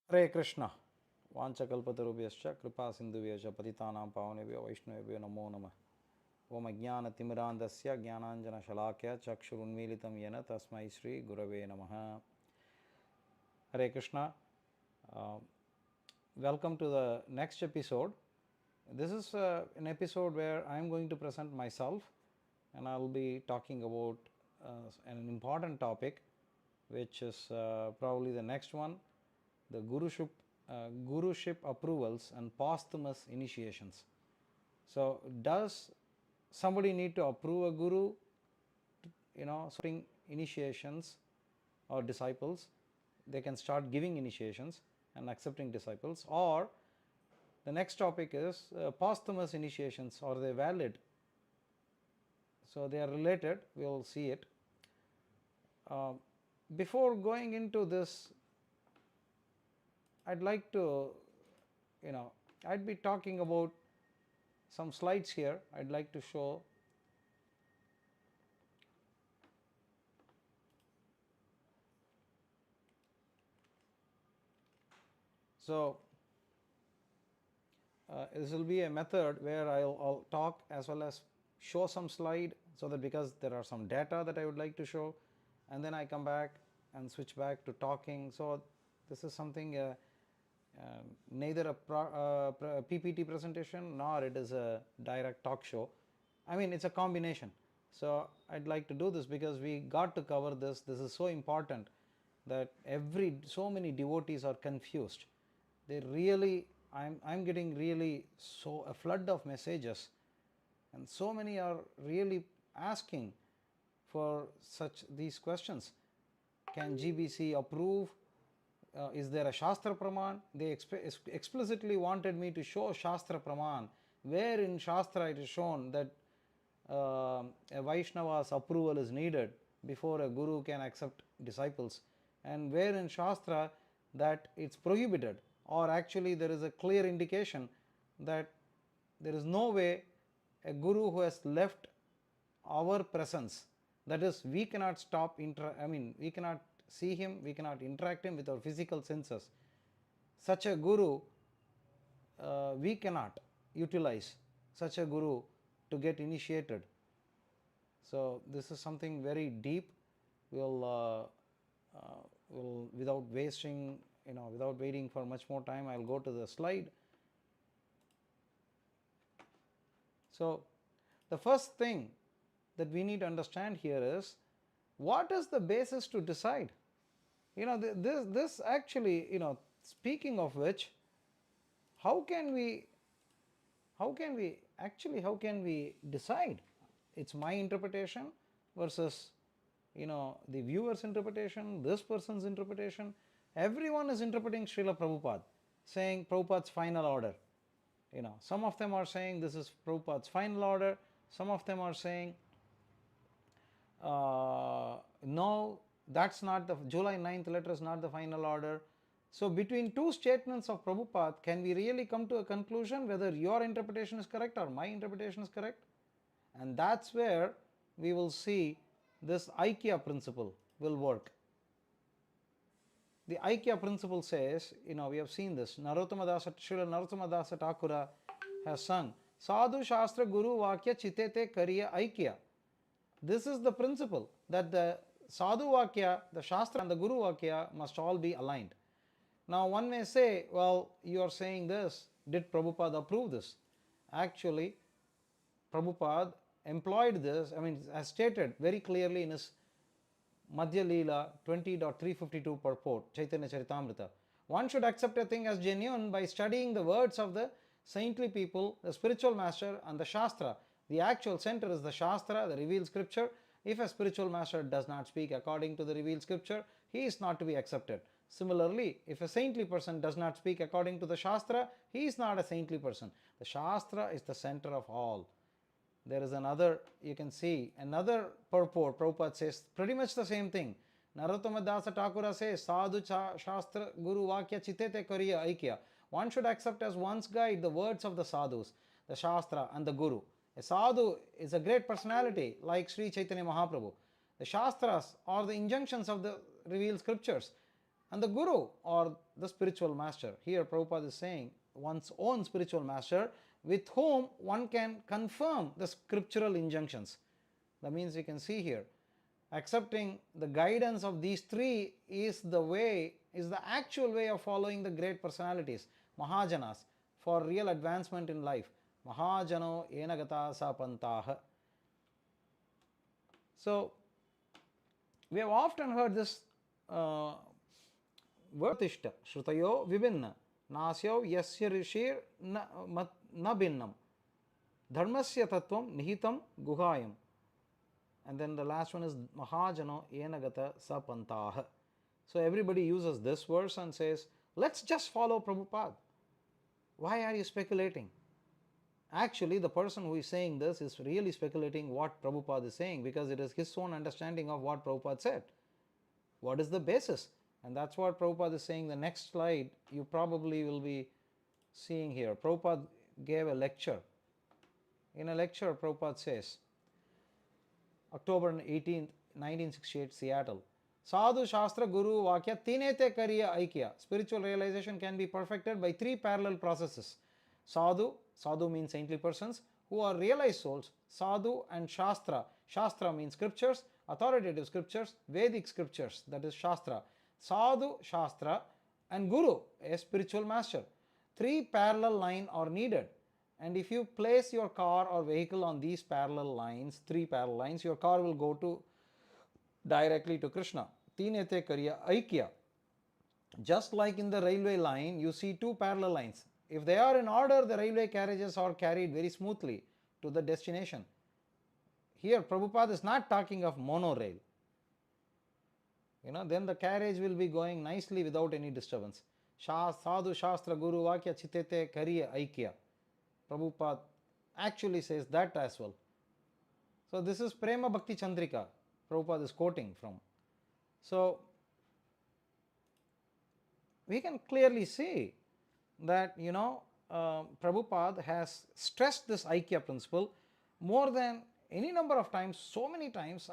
Hare Krishna. Vanchakalpatarubhyascha kripa sindhuvyacha patitanam pavanebhyo vaishnavebhyo namo namah. Om ajnana timirandasya jnananjana shalakya chakshurunmilitam yena tasmai Shri Gurave Namaha. Hare Krishna. Welcome to the next episode. This is an episode where I am going to present myself and I will be talking about an important topic, which is probably the next one, the guruship approvals and posthumous initiations. So does somebody need to approve a guru, starting initiations or disciples? They can start giving initiations and accepting disciples. Or the next topic is posthumous initiations. Are they valid? So they are related. We will see it. Before going into this, I'd like to, I'd be talking about some slides here. I'd like to show. So this will be a method where I'll talk as well as show some slide, so that because there are some data that I would like to show, and then I come back and switch back to talking. So this is something neither a PPT presentation nor it is a direct talk show. I mean, it's a combination. So I'd like to do this because we got to cover this. This is so important that so many devotees are confused. They really, I'm getting really so a flood of messages, and so many are really asking for these questions. Can GBC approve? Is there a Shastra Praman? They explicitly wanted me to show Shastra Praman, where in Shastra it is shown that a Vaishnava's approval is needed before a guru can accept disciples, and where in Shastra that it's prohibited, or actually there is a clear indication that there is no way a guru who has left our presence, that is, we cannot stop we cannot see him, we cannot interact him with our physical senses. Such a guru, we cannot utilize such a guru to get initiated. So this is something very deep. We'll without wasting, without waiting for much more time, I'll go to the slide. So the first thing that we need to understand here is, what is the basis to decide? This actually, speaking of which, how can we decide? It's my interpretation versus, the viewer's interpretation, this person's interpretation. Everyone is interpreting Srila Prabhupada, saying Prabhupada's final order. Some of them are saying this is Prabhupada's final order. Some of them are saying, no, that's not the July 9th letter is not the final order. So between two statements of Prabhupada, can we really come to a conclusion whether your interpretation is correct or my interpretation is correct? And that's where we will see this Aikya principle will work. The Aikya principle says, we have seen this, Narottama-dasa Thakura has sung, Sadhu Shastra Guru Vakya Chitete Kariya Aikya. This is the principle, that the Sadhu Vakya, the Shastra and the Guru Vakya must all be aligned. Now one may say, well, you are saying this, did Prabhupada approve this? Actually, Prabhupada employed this, as stated very clearly in his Madhya Leela 20.352 purport, Chaitanya Charitamrita. One should accept a thing as genuine by studying the words of the saintly people, the spiritual master and the Shastra. The actual center is the Shastra, the revealed scripture. If a spiritual master does not speak according to the revealed scripture, he is not to be accepted. Similarly, if a saintly person does not speak according to the Shastra, he is not a saintly person. The Shastra is the center of all. There is another, you can see, another purport. Prabhupada says pretty much the same thing. Narottama-dasa Thakura says, Sadhu Shastra Guru Vakya Chitete Kariya Aikya. One should accept as one's guide the words of the sadhus, the Shastra and the Guru. A sadhu is a great personality like Sri Chaitanya Mahaprabhu. The Shastras are the injunctions of the revealed scriptures. and the Guru or the spiritual master. Here Prabhupada is saying one's own spiritual master with whom one can confirm the scriptural injunctions. That means you can see here, accepting the guidance of these three is the actual way of following the great personalities, Mahajanas, for real advancement in life. Mahajano enagata sa pantaha. So, we have often heard this Vartishta, Shrutayo Vibhinna, Nasyo Yasya Rishir Na Bhinnam, Dharmasya Tattvam Nihitam Guhayam. And then the last one is Mahajano Enagata Sapantaha. So everybody uses this verse and says, let's just follow Prabhupada. Why are you speculating? Actually, the person who is saying this is really speculating what Prabhupada is saying, because it is his own understanding of what Prabhupada said. What is the basis? And that's what Prabhupada is saying. The next slide you probably will be seeing here. Prabhupada gave a lecture. In a lecture, Prabhupada says, October 18th, 1968, Seattle. Sadhu Shastra Guru Vakya Tinete Kariya Aikya. Spiritual realization can be perfected by three parallel processes. Sadhu means saintly persons who are realized souls. Sadhu and Shastra. Shastra means scriptures, authoritative scriptures, Vedic scriptures, that is Shastra. Sadhu, Shastra, and Guru, a spiritual master. Three parallel lines are needed. And if you place your car or vehicle on these parallel lines, three parallel lines, your car will go directly to Krishna. Tinete Kariya Aikya. Just like in the railway line, you see two parallel lines. If they are in order, the railway carriages are carried very smoothly to the destination. Here, Prabhupada is not talking of monorail. Then the carriage will be going nicely without any disturbance. Sadhu Shastra Guru Vakya Chitete Kariya Aikya. Prabhupada actually says that as well. So this is Prema Bhakti Chandrika, Prabhupada is quoting from. So we can clearly see that Prabhupada has stressed this Aikya principle more than any number of times, so many times,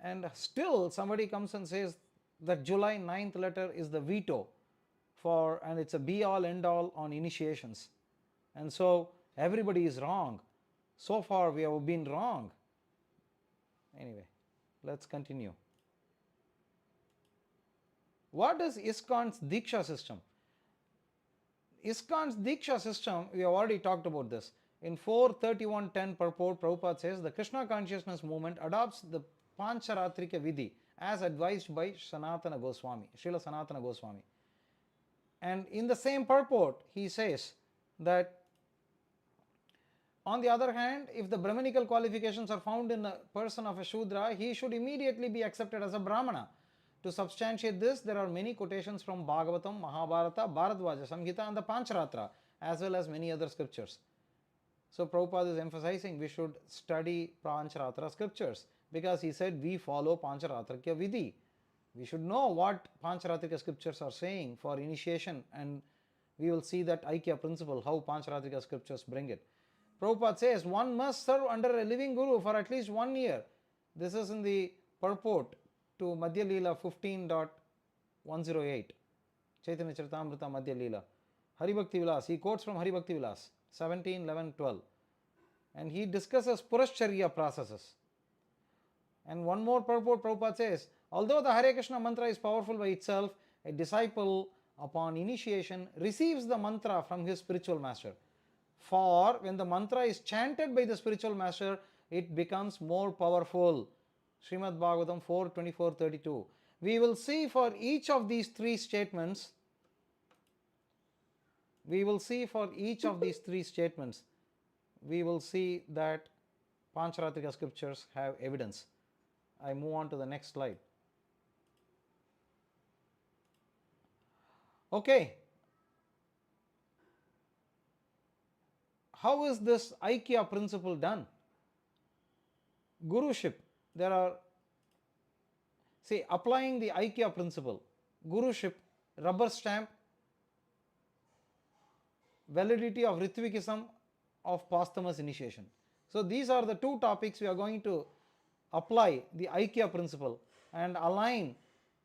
and still somebody comes and says that July 9th letter is the veto for, and it's a be all end all on initiations. And so everybody is wrong. So far we have been wrong. Anyway, let's continue. What is ISKCON's diksha system? ISKCON's diksha system, we have already talked about this. In 431.10 purport, Prabhupada says the Krishna consciousness movement adopts the Pancharatrika Vidhi as advised by Srila Sanatana Goswami. And in the same purport, he says that on the other hand, if the Brahminical qualifications are found in the person of a Shudra, he should immediately be accepted as a Brahmana. To substantiate this, there are many quotations from Bhagavatam, Mahabharata, Bharadwaja, Samhita and the Pancharatra, as well as many other scriptures. So Prabhupada is emphasizing we should study Pancharatra scriptures, because he said we follow Pancharatrika Vidhi. We should know what Pancharatrika scriptures are saying for initiation, and we will see that Aikya principle, how Pancharatrika scriptures bring it. Prabhupada says one must serve under a living guru for at least 1 year. This is in the purport to Madhya Leela 15.108. Chaitanya Charitamrita Madhya Leela. Haribhakti Vilas, he quotes from Haribhakti Vilas 17:11-12. And he discusses Purascharya processes. And one more purport, Prabhupada says, although the Hare Krishna mantra is powerful by itself, a disciple upon initiation receives the mantra from his spiritual master. For when the mantra is chanted by the spiritual master, it becomes more powerful. Srimad Bhagavatam 4:24-32. We will see for each of these three statements, we will see that Pancharatrika scriptures have evidence. I move on to the next slide. Okay. How is this Aikya principle done? Guruship. There are, applying the Aikya principle, Guruship, rubber stamp, validity of Ritvikism, of posthumous initiation. So these are the two topics we are going to apply the Aikya principle and align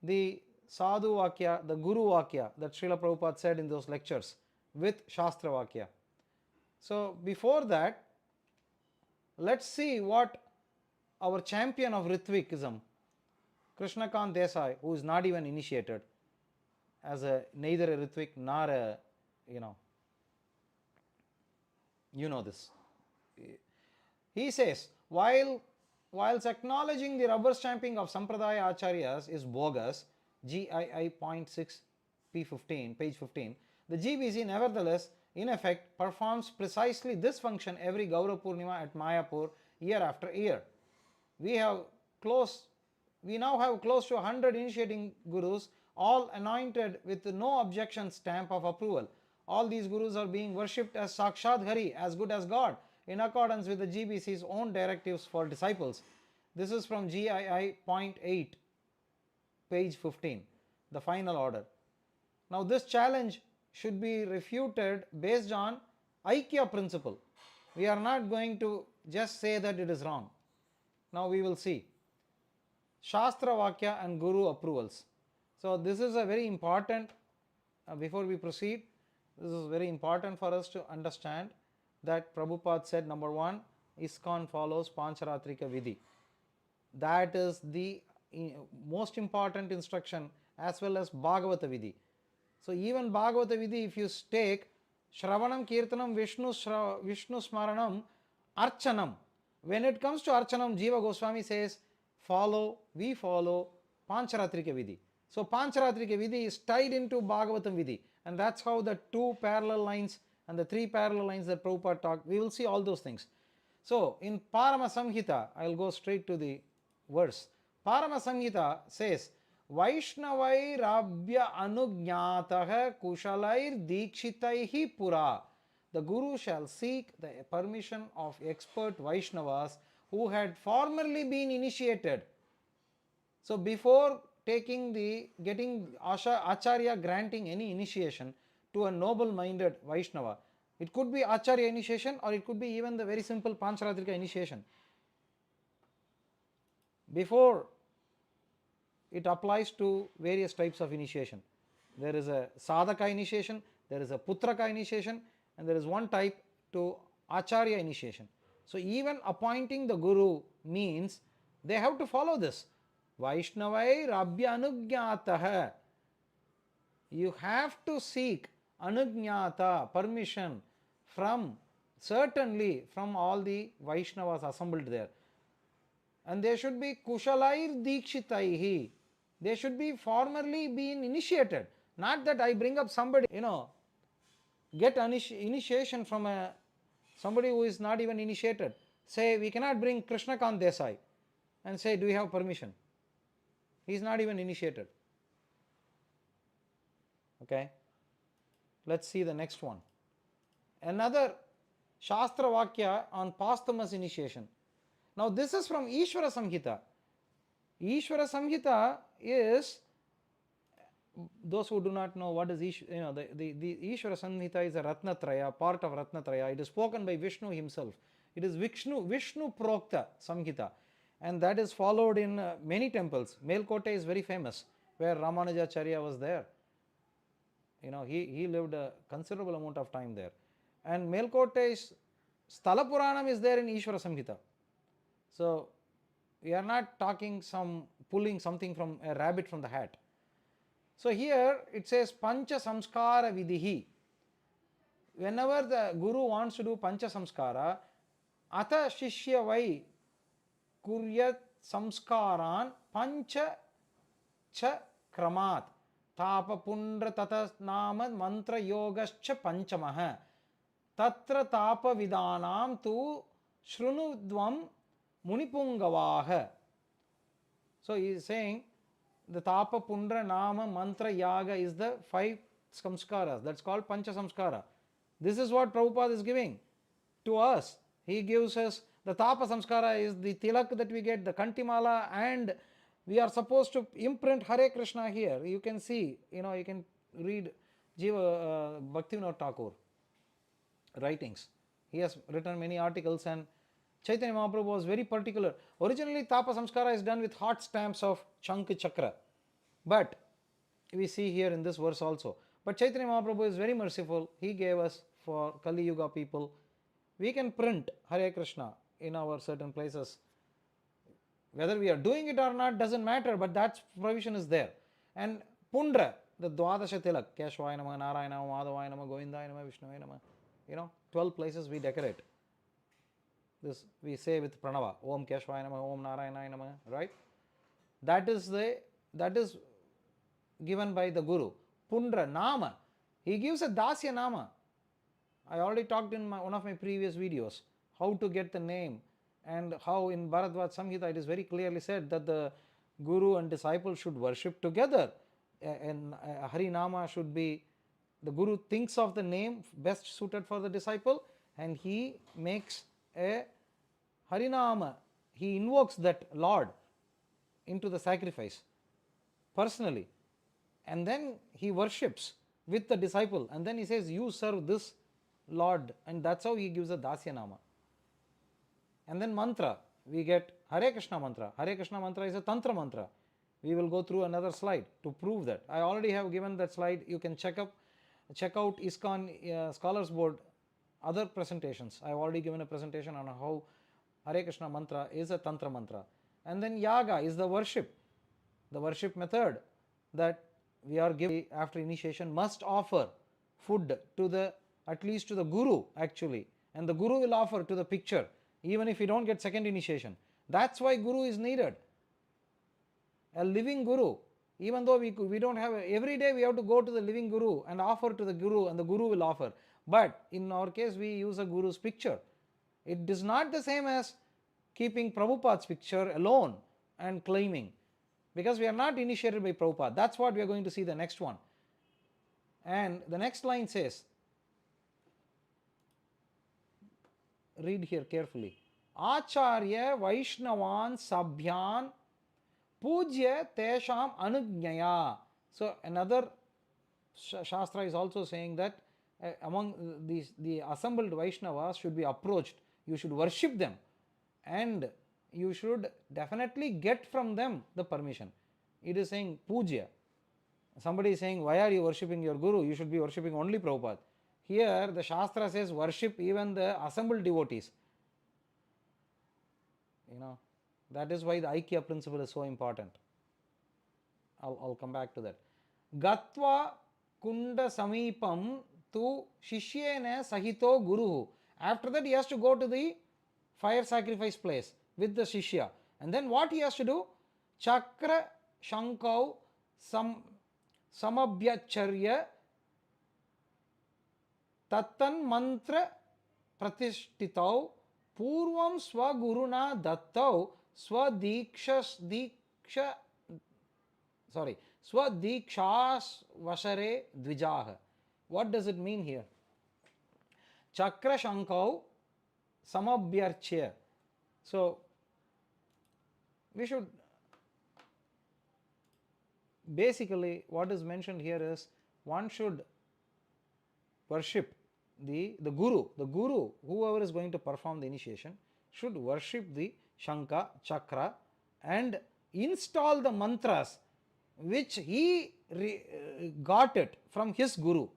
the Sadhu Vakya, the Guru Vakya that Srila Prabhupada said in those lectures with Shastra Vakya. So before that, let's see what our champion of Ritvikism, Krishnakant Desai, who is not even initiated as neither a Ritvik nor a, you know this. He says, whilst acknowledging the rubber stamping of Sampradaya Acharyas is bogus, GII.6 P15, page 15, the GBC nevertheless, in effect, performs precisely this function every Gaura Purnima at Mayapur year after year. We now have close to 100 initiating gurus, all anointed with no objection stamp of approval. All these gurus are being worshipped as Sakshat Hari, as good as God, in accordance with the GBC's own directives for disciples. This is from GII.8, page 15, the final order. Now this challenge should be refuted based on Aikya Principle. We are not going to just say that it is wrong. Now we will see Shastra Vakya and Guru approvals. So this is a very important, before we proceed, this is very important for us to understand that Prabhupada said, number one, ISKCON follows Pancharatrika Vidhi. That is the most important instruction, as well as Bhagavata Vidhi. So even Bhagavata Vidhi, if you take Shravanam, Kirtanam, Vishnu Smaranam, Archanam. When it comes to Archanam, Jiva Goswami says, we follow Pancharatrika Vidhi. So Pancharatrika Vidhi is tied into Bhagavatam Vidhi, and that's how the two parallel lines and the three parallel lines that Prabhupada talked, we will see all those things. So in Parama Samhita, I will go straight to the verse. Parama Samhita says, Vaishnavai Rabhya Anugnataha Kushalair Dikshitaihi Pura. The Guru shall seek the permission of expert Vaishnavas who had formerly been initiated. So before getting Acharya granting any initiation to a noble-minded Vaishnava, it could be Acharya initiation or it could be even the very simple Pancharatrika initiation. Before it applies to various types of initiation. There is a Sadhaka initiation, there is a Putraka initiation, and there is one type to Acharya initiation. So even appointing the Guru means they have to follow this. Vaishnavai Rabhya Anugnataha. You have to seek Anugnata, permission, certainly from all the Vaishnavas assembled there. And they should be Kushalair Dikshitaihi. They should be formerly been initiated. Not that I bring up somebody, get initiation from somebody who is not even initiated. Say, we cannot bring Krishnakant Desai and say, do you have permission? He is not even initiated. Okay. Let's see the next one. Another Shastra Vakya on posthumous initiation. Now this is from Ishvara Samhita. Ishvara Samhita is, those who do not know what is the Ishvara Samhita is a Ratnatraya, part of Ratnatraya. It is spoken by Vishnu himself. It is Vishnu Prokta Samhita, and that is followed in many temples. Melkote is very famous, where Ramanujacharya was there. He lived a considerable amount of time there. And Melkote's Sthala Puranam is there in Ishvara Samhita. So we are not talking pulling something from a rabbit from the hat. So here it says Panchasamskara Vidihi. Whenever the Guru wants to do Panchasamskara, Ata Shishya Vai Kuryat Samskaran Pancha Cha Kramat Tapa Pundra Tata Nama Mantra Yogascha Panchamaha Tatra Tapa Vidanam Tu Shrunudvam Munipungavaha. So he is saying the Tapa Pundra Nama Mantra Yaga is the 5 samskaras. That's called Panchasamskara. This is what Prabhupada is giving to us. He gives us the Tapa Samskara is the tilak that we get, the Kantimala, and we are supposed to imprint Hare Krishna here. You can see, you can read Jiva Bhaktivinoda Thakur writings. He has written many articles, and Chaitanya Mahaprabhu was very particular. Originally, Tapa Samskara is done with hot stamps of Chank Chakra. But we see here in this verse also. But Chaitanya Mahaprabhu is very merciful. He gave us for Kali Yuga people. We can print Hare Krishna in our certain places. Whether we are doing it or not doesn't matter, but that provision is there. And Pundra, the Dwadasha Tilak, Keshvaya Nama, Narayana, Madhavaya Nama, Govindaya Nama, Vishnuvaya Nama, 12 places we decorate. This we say with Pranava, Om Keshvaya Nama, Om Narayana Nama, right? That is given by the Guru. Pundra, Nama, he gives a Dasya Nama. I already talked in one of my previous videos how to get the name, and how in Bharadwaj Samhita it is very clearly said that the Guru and disciple should worship together, and Harinama should be, the Guru thinks of the name best suited for the disciple and he makes a Harinama, he invokes that Lord into the sacrifice personally, and then he worships with the disciple, and then he says, you serve this Lord, and that's how he gives a Dasya Nama. And then mantra, we get Hare Krishna mantra. Hare Krishna mantra is a Tantra mantra. We will go through another slide to prove that. I already have given that slide. You can check out ISKCON Scholars Board other presentations. I have already given a presentation on how Hare Krishna mantra is a Tantra mantra. And then Yaga is the worship method that we are given after initiation, must offer food to at least to the Guru actually, and the Guru will offer to the picture even if you don't get second initiation. That's why Guru is needed, a living Guru. Even though we don't have every day we have to go to the living Guru and offer to the Guru, and the Guru will offer. But in our case we use a Guru's picture. It is not the same as keeping Prabhupada's picture alone and claiming, because we are not initiated by Prabhupada. That's what we are going to see the next one. And the next line says, read here carefully, Acharya Vaishnavan Sabhyan Pujya Tesham Anugnaya. So another Shastra is also saying that among the assembled Vaishnavas should be approached. You should worship them and you should definitely get from them the permission. It is saying Pujya. Somebody is saying, why are you worshipping your Guru? You should be worshipping only Prabhupada. Here the Shastra says worship even the assembled devotees. That is why the Aikya Principle is so important. I'll come back to that. Gatva Kunda Samipam tu Shishyena Sahito Guru. After that he has to go to the fire sacrifice place with the Shishya. And then what he has to do? Chakra Shankau Samabhyacharya Tattan Mantra Pratishtitau Purvam Swaguruna Dattau Swadikshas Vashare Dvijaha. What does it mean here? Chakra Shankau Samabhyarchya. So we should basically, what is mentioned here is one should worship the Guru. The Guru, whoever is going to perform the initiation, should worship the Shanka, Chakra, and install the mantras which he got it from his Guru.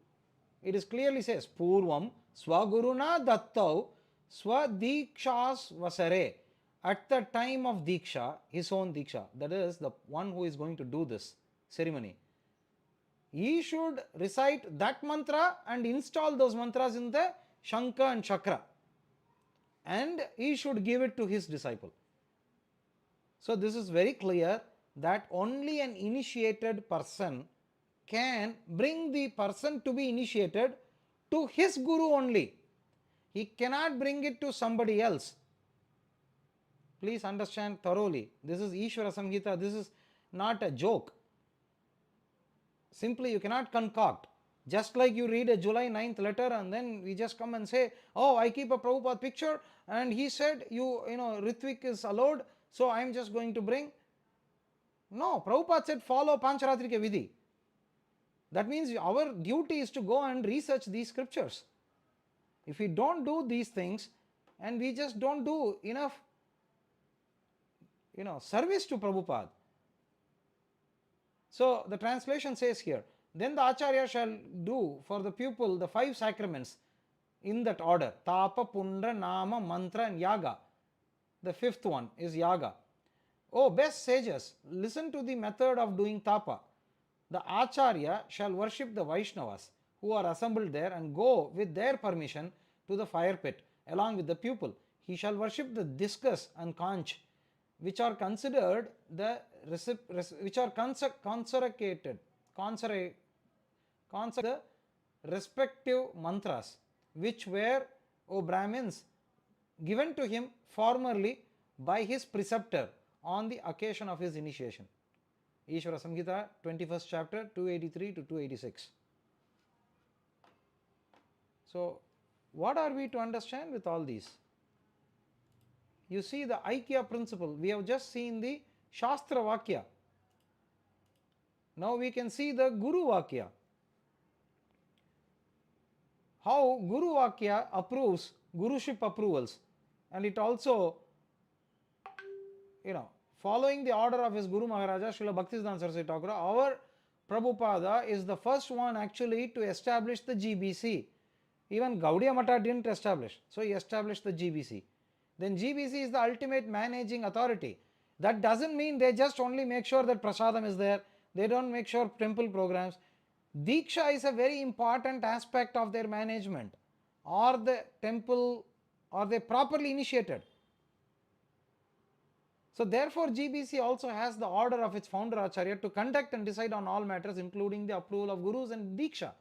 It is clearly says, Purvam Swaguruna Dattau Swadikshas Vasare. At the time of Diksha, his own Diksha, that is the one who is going to do this ceremony, he should recite that mantra and install those mantras in the Shanka and Chakra, and he should give it to his disciple. So this is very clear that only an initiated person can bring the person to be initiated to his Guru only. He cannot bring it to somebody else. Please understand thoroughly. This is Ishvara Samhita. This is not a joke. Simply you cannot concoct. Just like you read a July 9th letter and then we just come and say, oh, I keep a Prabhupada picture and he said, Ritvik is allowed, so I am just going to bring. No, Prabhupada said follow Pancharatrika Vidhi. That means our duty is to go and research these scriptures. If we don't do these things and we just don't do enough service to Prabhupada, So the translation says here, then the Acharya shall do for the pupil the 5 sacraments in that order: Tapa, Pundra, Nama, Mantra and Yaga. The 5th one is Yaga. Oh, best sages, listen to the method of doing Tapa. The Acharya shall worship the Vaishnavas who are assembled there and go with their permission to the fire pit along with the pupil. He shall worship the discus and conch, which are considered the the respective mantras, which were, O Brahmins, given to him formerly by his preceptor on the occasion of his initiation. Ishvara Samhita, 21st chapter, 283 to 286. So, what are we to understand with all these? You see the Aikya principle. We have just seen the Shastra Vakya. Now we can see the Guru Vakya. How Guru Vakya approves Guruship approvals, and it also, following the order of his Guru Maharaja, Srila Bhaktisiddhanta Saraswati Thakura, our Prabhupada is the first one actually to establish the GBC. Even Gaudiya Mata didn't establish, so he established the GBC. Then GBC is the ultimate managing authority. That doesn't mean they just only make sure that prasadam is there, they don't make sure temple programs. Diksha is a very important aspect of their management. Are the temple, are they properly initiated? So therefore GBC also has the order of its founder Acharya to conduct and decide on all matters, including the approval of gurus and diksha.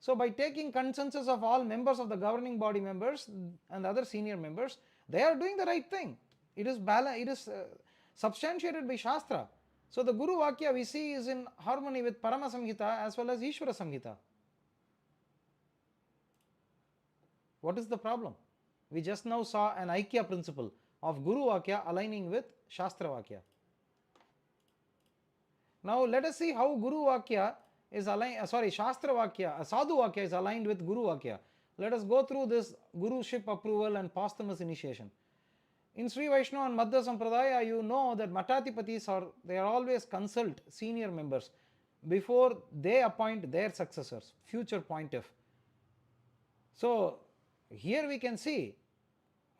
So by taking consensus of all members of the governing body members and other senior members, they are doing the right thing. It is substantiated by Shastra. So the Guru Vakya we see is in harmony with Parama Samhita as well as Ishvara Samhita. What is the problem? We just now saw an Aikya principle of Guru Vakya aligning with Shastra Vakya. Now let us see how Guru Vakya is aligned, Shastra Vakya, Sadhu Vakya is aligned with Guru Vakya. Let us go through this Guruship approval and posthumous initiation. In Sri Vaishnava and Madhya Sampradaya, you know that Matatipatis they always consult senior members before they appoint their successors, future pontiff. So here we can see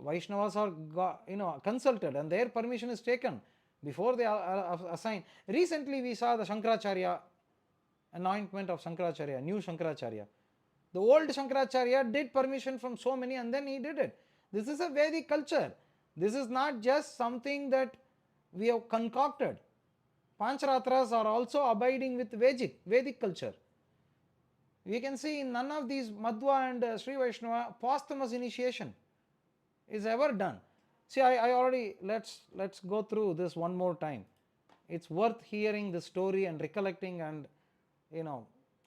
Vaishnavas are consulted and their permission is taken before they are assigned. Recently we saw the Shankaracharya, anointment of Shankaracharya, new Shankaracharya. The old Shankaracharya did permission from so many and then he did it. This is a Vedic culture. This is not just something that we have concocted. Pancharatras are also abiding with Vedic culture. We can see in none of these Madhva and Sri Vaishnava posthumous initiation is ever done. See, I already, let's go through this one more time. It's worth hearing the story and recollecting and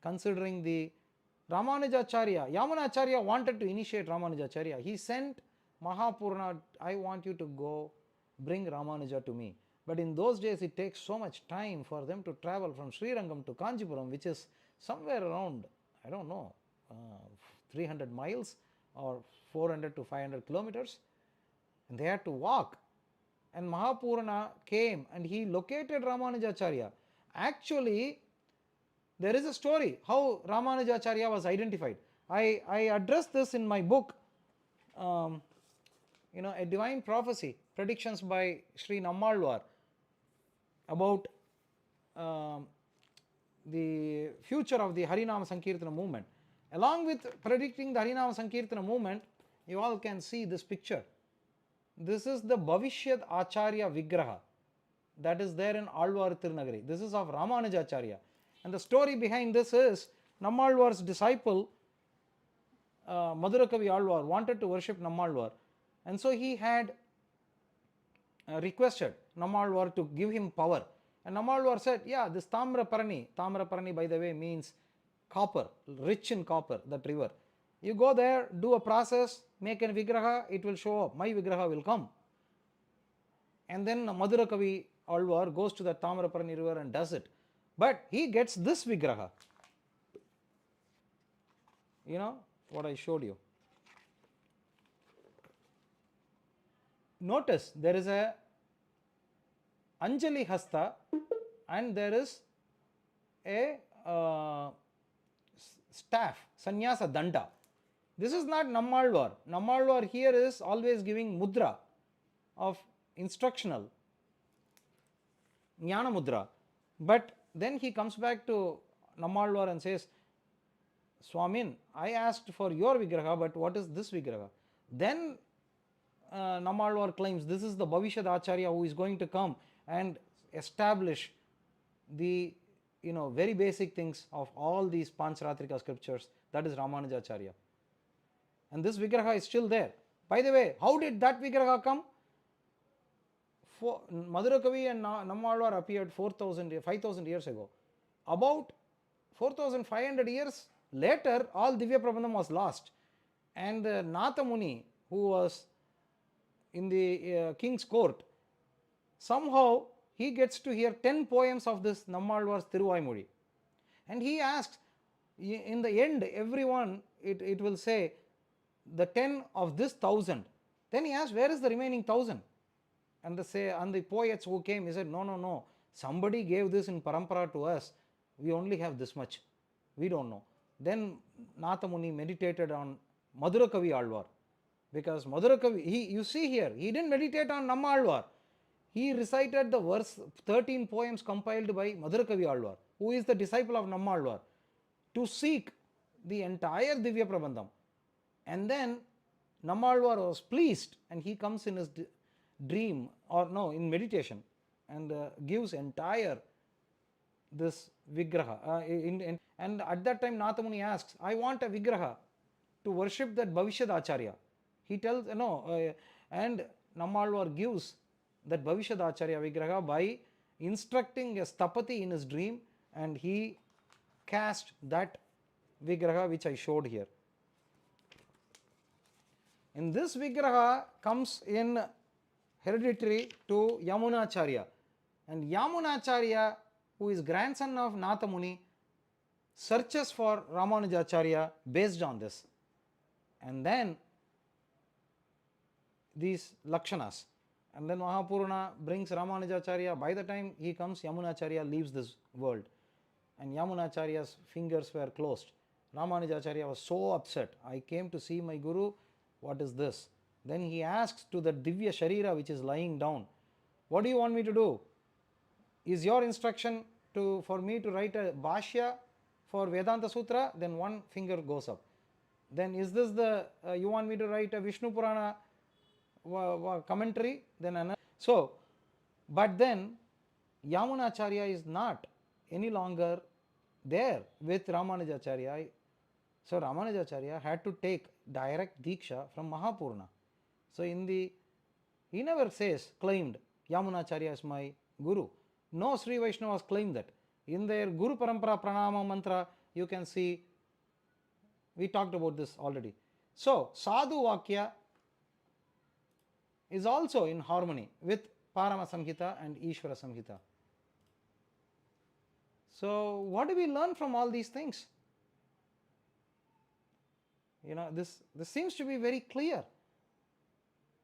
considering the Ramanujacharya. Yamunacharya wanted to initiate Ramanujacharya. He sent Mahapurana, I want you to go bring Ramanuja to me. But in those days it takes so much time for them to travel from Srirangam to Kanchipuram, which is somewhere around, 300 miles or 400 to 500 kilometers. And they had to walk. And Mahapurana came and he located Ramanujacharya. Actually, there is a story how Ramanujacharya was identified. I addressed this in my book, A Divine Prophecy, Predictions by Sri Nammalwar, about the future of the Harinama Sankirtana movement. Along with predicting the Harinama Sankirtana movement, you all can see this picture. This is the Bhavishyat Acharya Vigraha that is there in Alvar Tirunagari. This is of Ramanujacharya. And the story behind this is Nammalwar's disciple Madhurakavi Alvar wanted to worship Nammalwar, and so he had requested Nammalwar to give him power. And Nammalwar said, yeah, this Tamraparani by the way means copper, rich in copper, that river. You go there, do a process, make a Vigraha, it will show up, my Vigraha will come. And then Madhurakavi Alvar goes to the Tamraparani river and does it. But he gets this Vigraha. You know what I showed you. Notice there is a Anjali Hasta and there is a staff, sannyasa danda. This is not Nammalvar. Nammalvar here is always giving mudra of instructional, jnana mudra. But then he comes back to Nammalvar and says, Swamin, I asked for your Vigraha, but what is this Vigraha? Then Nammalvar claims this is the Bhavishad Acharya who is going to come and establish the very basic things of all these Pancharatrika scriptures, that is Ramanujacharya. And this Vigraha is still there. By the way, how did that Vigraha come? Madhurakavi and Nammalvar appeared 5,000 years ago. About 4,500 years later, all Divya Prabandham was lost. And Natha Muni, who was in the king's court, somehow he gets to hear 10 poems of this Nammalvar's Thiruvaimozhi. And he asks, in the end, everyone, it will say, the 10 of this 1,000. Then he asks, where is the remaining 1,000? And the poets who came, he said, no, somebody gave this in parampara to us. We only have this much. We don't know. Then Natha Muni meditated on Madhurakavi Alvar. Because Madhurakavi, you see here, he didn't meditate on Nammalvar. He recited the verse 13 poems compiled by Madhurakavi Alvar, who is the disciple of Nammalvar, to seek the entire Divya Prabandham. And then Nammalvar was pleased, and he comes in his dream, or no, in meditation, and gives entire this Vigraha. And at that time Natha Muni asks, I want a Vigraha to worship that Bhavishad Acharya. He tells, and Nammalvar gives that Bhavishad Acharya Vigraha by instructing a Stapati in his dream, and he cast that Vigraha which I showed here. In this Vigraha comes in hereditary to Yamunacharya, and Yamunacharya, who is grandson of Natha Muni, searches for Ramanujacharya based on this. And then these Lakshanas, and then Mahapurana brings Ramanujacharya. By the time he comes, Yamunacharya leaves this world, and Yamunacharya's fingers were closed. Ramanujacharya was so upset. I came to see my Guru, what is this? Then he asks to the Divya Sharira which is lying down, what do you want me to do? Is your instruction for me to write a Bhashya for Vedanta Sutra? Then one finger goes up. Then is this you want me to write a Vishnu Purana commentary? Then another. So, but then Yamunacharya is not any longer there with Ramanujacharya. So Ramanujacharya had to take direct diksha from Mahapurana. So he never claimed Yamunacharya is my Guru. No Sri Vaishnavas claim that. In their Guru Parampara Pranama Mantra, you can see, we talked about this already. So Sadhu Vakya is also in harmony with Parama Samhita and Ishvara Samhita. So what do we learn from all these things? This seems to be very clear.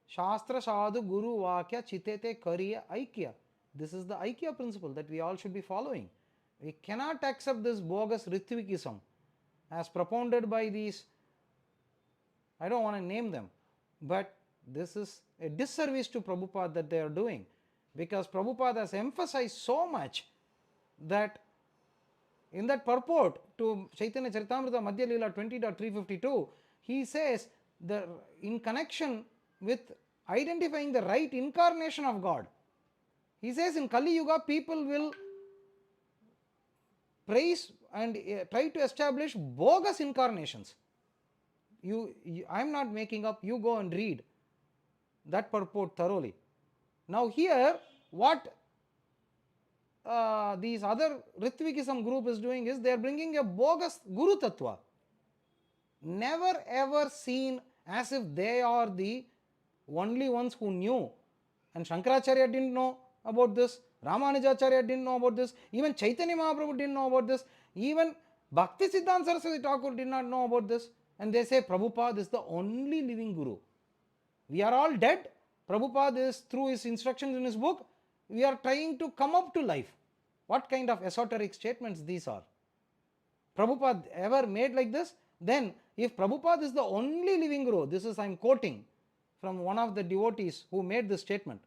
Shastra Sadhu Guru Vakya Chitete Kariya Aikya. This is the Aikya principle that we all should be following. We cannot accept this bogus Ritvikism as propounded by these, I don't want to name them, but this is a disservice to Prabhupada that they are doing, because Prabhupada has emphasized so much that in that purport to Chaitanya Charitamrita Madhya Leela 20.352, he says that in connection with identifying the right incarnation of God, he says in Kali Yuga people will praise and try to establish bogus incarnations. I am not making up, you go and read that purport thoroughly. Now here what these other Ritvikism group is doing is they are bringing a bogus Guru Tattva, never ever seen as if they are the only ones who knew. And Shankaracharya didn't know about this, Ramanujacharya didn't know about this, even Chaitanya Mahaprabhu didn't know about this, even Bhakti Siddhanta Saraswati Thakur did not know about this. And they say Prabhupada is the only living Guru. We are all dead. Prabhupada is, through his instructions in his book, we are trying to come up to life. What kind of esoteric statements these are? Prabhupada ever made like this? Then if Prabhupada is the only living Guru, this is I am quoting from one of the devotees who made this statement,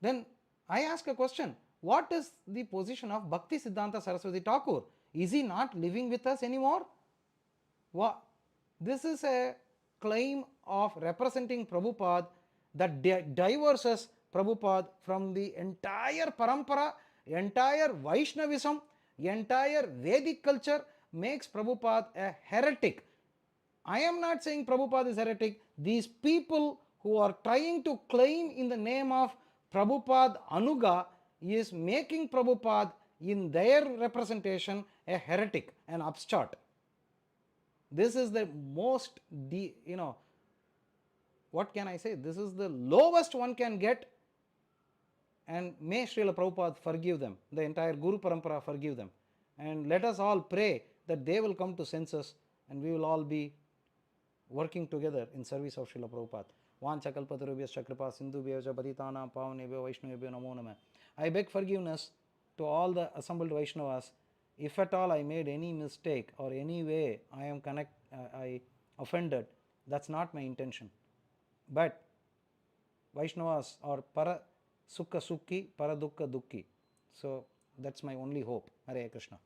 then I ask a question, what is the position of Bhakti Siddhanta Saraswati Thakur? Is he not living with us anymore? This is a claim of representing Prabhupada that divorces Prabhupada from the entire parampara, entire Vaishnavism, entire Vedic culture, makes Prabhupada a heretic. I am not saying Prabhupada is heretic. These people who are trying to claim in the name of Prabhupada Anuga is making Prabhupada in their representation a heretic, an upstart. This is the most, what can I say? This is the lowest one can get, and may Srila Prabhupada forgive them, the entire Guru Parampara forgive them. And let us all pray that they will come to senses and we will all be working together in service of Srila Prabhupada. Vanchakalpatarubhyascha kripa sindhubhyaja patitanam pavanebhyo vaishnavebhyo namo namah. I beg forgiveness to all the assembled Vaishnavas if at all I made any mistake or any way I offended. That's not my intention. But Vaishnavas are para sukha sukhi, para dukkha dukhi. So that's my only hope. Hare Krishna.